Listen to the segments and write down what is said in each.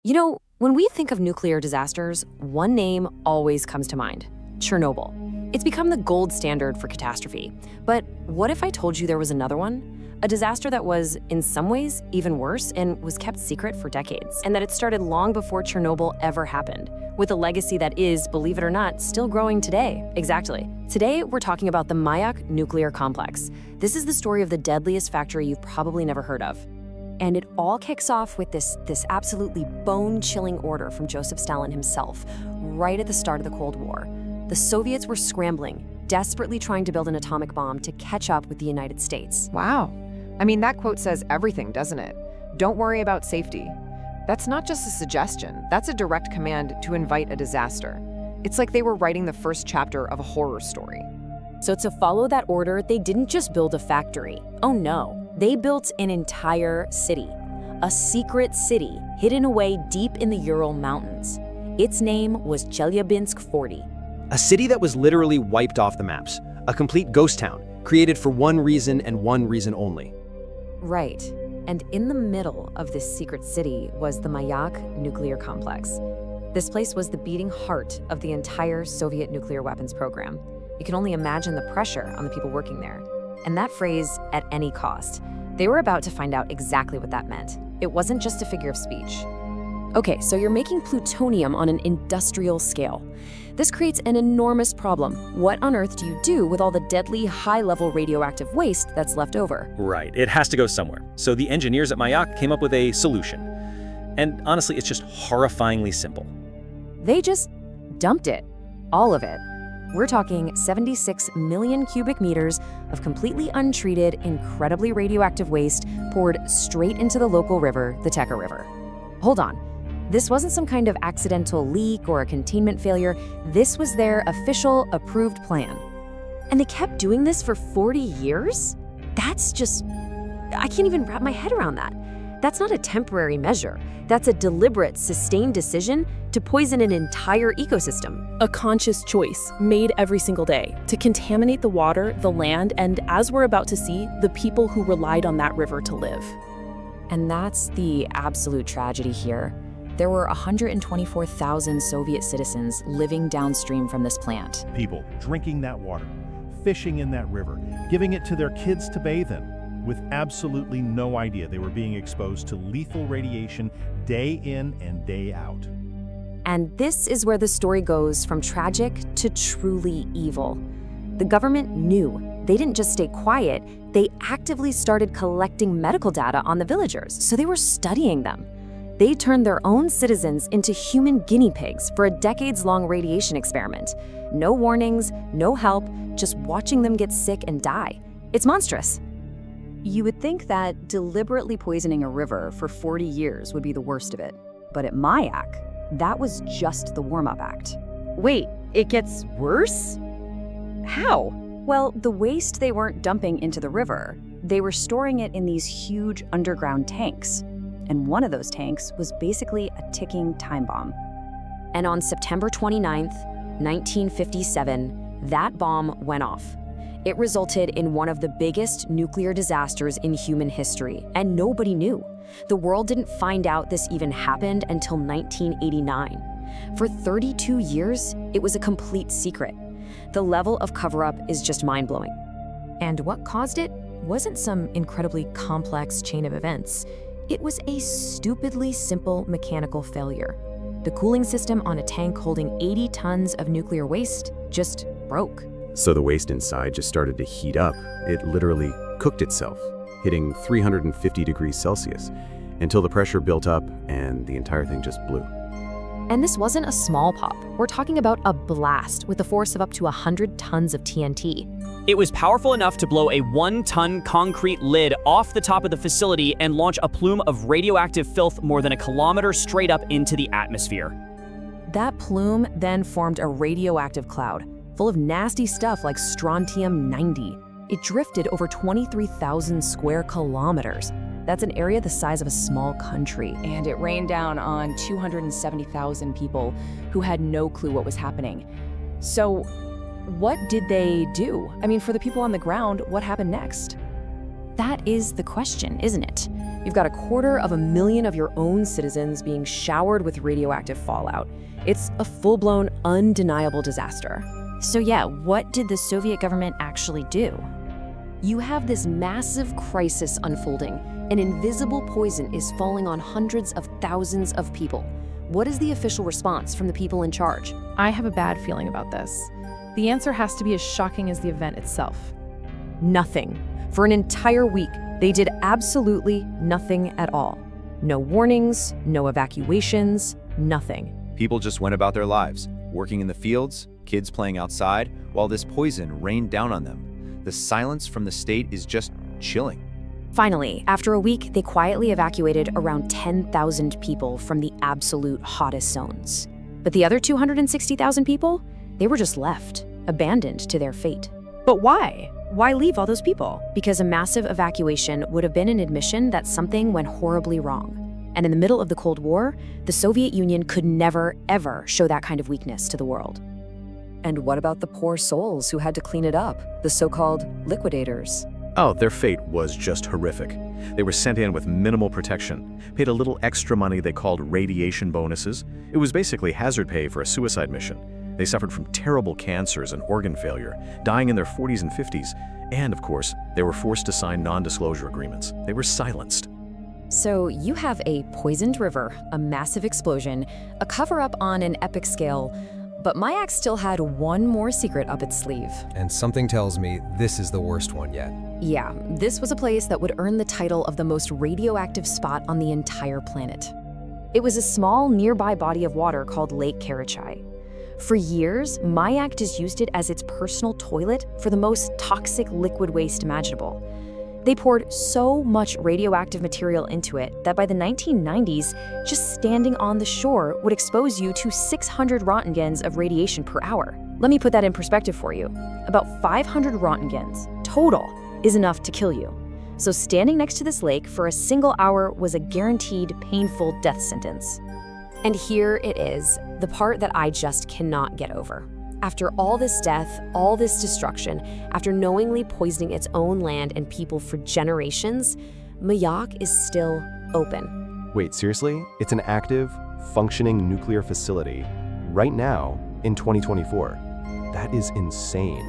You know, when we think of nuclear disasters, one name always comes to mind: Chernobyl. It's become the gold standard for catastrophe. But what if I told you there was another one? A disaster that was, in some ways, even worse and was kept secret for decades, and that it started long before Chernobyl ever happened, with a legacy that is, believe it or not, still growing today. Exactly. Today, we're talking about the Mayak nuclear complex. This is the story of the deadliest factory you've probably never heard of. And it all kicks off with this absolutely bone-chilling order from Joseph Stalin himself, right at the start of the Cold War. The Soviets were scrambling, desperately trying to build an atomic bomb to catch up with the United States. Wow. I mean, that quote says everything, doesn't it? Don't worry about safety. That's not just a suggestion, that's a direct command to invite a disaster. It's like they were writing the first chapter of a horror story. So to follow that order, they didn't just build a factory. Oh no, they built an entire city. A secret city hidden away deep in the Ural Mountains. Its name was Chelyabinsk 40. A city that was literally wiped off the maps. A complete ghost town, created for one reason and one reason only. Right. And in the middle of this secret city was the Mayak nuclear complex. This place was the beating heart of the entire Soviet nuclear weapons program. You can only imagine the pressure on the people working there. And that phrase, "at any cost," they were about to find out exactly what that meant. It wasn't just a figure of speech. Okay, so you're making plutonium on an industrial scale. This creates an enormous problem. What on earth do you do with all the deadly, high-level radioactive waste that's left over? Right, it has to go somewhere. So the engineers at Mayak came up with a solution. And honestly, it's just horrifyingly simple. They just dumped it. All of it. We're talking 76 million cubic meters of completely untreated, incredibly radioactive waste poured straight into the local river, the Teka River. Hold on. This wasn't some kind of accidental leak or a containment failure. This was their official approved plan. And they kept doing this for 40 years? That's just... I can't even wrap my head around that. That's not a temporary measure. That's a deliberate, sustained decision to poison an entire ecosystem. A conscious choice made every single day to contaminate the water, the land, and, as we're about to see, the people who relied on that river to live. And that's the absolute tragedy here. There were 124,000 Soviet citizens living downstream from this plant. People drinking that water, fishing in that river, giving it to their kids to bathe in, with absolutely no idea they were being exposed to lethal radiation day in and day out. And this is where the story goes from tragic to truly evil. The government knew. They didn't just stay quiet, they actively started collecting medical data on the villagers, so they were studying them. They turned their own citizens into human guinea pigs for a decades-long radiation experiment. No warnings, no help, just watching them get sick and die. It's monstrous. You would think that deliberately poisoning a river for 40 years would be the worst of it. But at Mayak, that was just the warm-up act. Wait, it gets worse? How? Well, the waste they weren't dumping into the river, they were storing it in these huge underground tanks. And one of those tanks was basically a ticking time bomb. And on September 29th, 1957, that bomb went off. It resulted in one of the biggest nuclear disasters in human history, and nobody knew. The world didn't find out this even happened until 1989. For 32 years, it was a complete secret. The level of cover-up is just mind-blowing. And what caused it wasn't some incredibly complex chain of events. It was a stupidly simple mechanical failure. The cooling system on a tank holding 80 tons of nuclear waste just broke. So the waste inside just started to heat up. It literally cooked itself, hitting 350 degrees Celsius, until the pressure built up and the entire thing just blew. And this wasn't a small pop. We're talking about a blast with a force of up to 100 tons of TNT. It was powerful enough to blow a 1-ton concrete lid off the top of the facility and launch a plume of radioactive filth more than a kilometer straight up into the atmosphere. That plume then formed a radioactive cloud, full of nasty stuff like strontium-90. It drifted over 23,000 square kilometers. That's an area the size of a small country. And it rained down on 270,000 people who had no clue what was happening. So what did they do? I mean, for the people on the ground, what happened next? That is the question, isn't it? You've got 250,000 of your own citizens being showered with radioactive fallout. It's a full-blown, undeniable disaster. So yeah, what did the Soviet government actually do? You have this massive crisis unfolding. An invisible poison is falling on hundreds of thousands of people. What is the official response from the people in charge? I have a bad feeling about this. The answer has to be as shocking as the event itself. Nothing. For an entire week, they did absolutely nothing at all. No warnings, no evacuations, nothing. People just went about their lives, working in the fields, kids playing outside, while this poison rained down on them. The silence from the state is just chilling. Finally, after a week, they quietly evacuated around 10,000 people from the absolute hottest zones. But the other 260,000 people, they were just left, abandoned to their fate. But why? Why leave all those people? Because a massive evacuation would have been an admission that something went horribly wrong. And in the middle of the Cold War, the Soviet Union could never, ever show that kind of weakness to the world. And what about the poor souls who had to clean it up, the so-called liquidators? Oh, their fate was just horrific. They were sent in with minimal protection, paid a little extra money they called radiation bonuses. It was basically hazard pay for a suicide mission. They suffered from terrible cancers and organ failure, dying in their 40s and 50s, and of course, they were forced to sign non-disclosure agreements. They were silenced. So you have a poisoned river, a massive explosion, a cover-up on an epic scale, but Mayak still had one more secret up its sleeve. And something tells me this is the worst one yet. Yeah, this was a place that would earn the title of the most radioactive spot on the entire planet. It was a small nearby body of water called Lake Karachay. For years, Mayak just used it as its personal toilet for the most toxic liquid waste imaginable. They poured so much radioactive material into it that by the 1990s, just standing on the shore would expose you to 600 Roentgens of radiation per hour. Let me put that in perspective for you. About 500 Roentgens total is enough to kill you. So standing next to this lake for a single hour was a guaranteed painful death sentence. And here it is, the part that I just cannot get over. After all this death, all this destruction, after knowingly poisoning its own land and people for generations, Mayak is still open. Wait, seriously? It's an active, functioning nuclear facility right now in 2024. That is insane.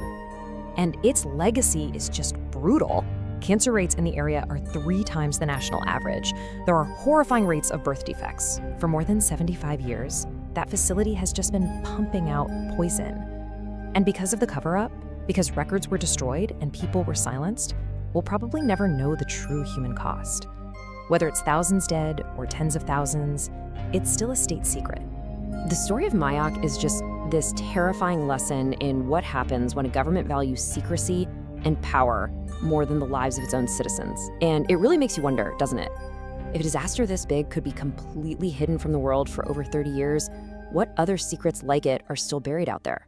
And its legacy is just brutal. Cancer rates in the area are 3 times the national average. There are horrifying rates of birth defects. For more than 75 years, that facility has just been pumping out poison. And because of the cover-up, because records were destroyed and people were silenced, we'll probably never know the true human cost. Whether it's thousands dead or tens of thousands, it's still a state secret. The story of Mayak is just this terrifying lesson in what happens when a government values secrecy and power more than the lives of its own citizens. And it really makes you wonder, doesn't it? If a disaster this big could be completely hidden from the world for over 30 years, what other secrets like it are still buried out there?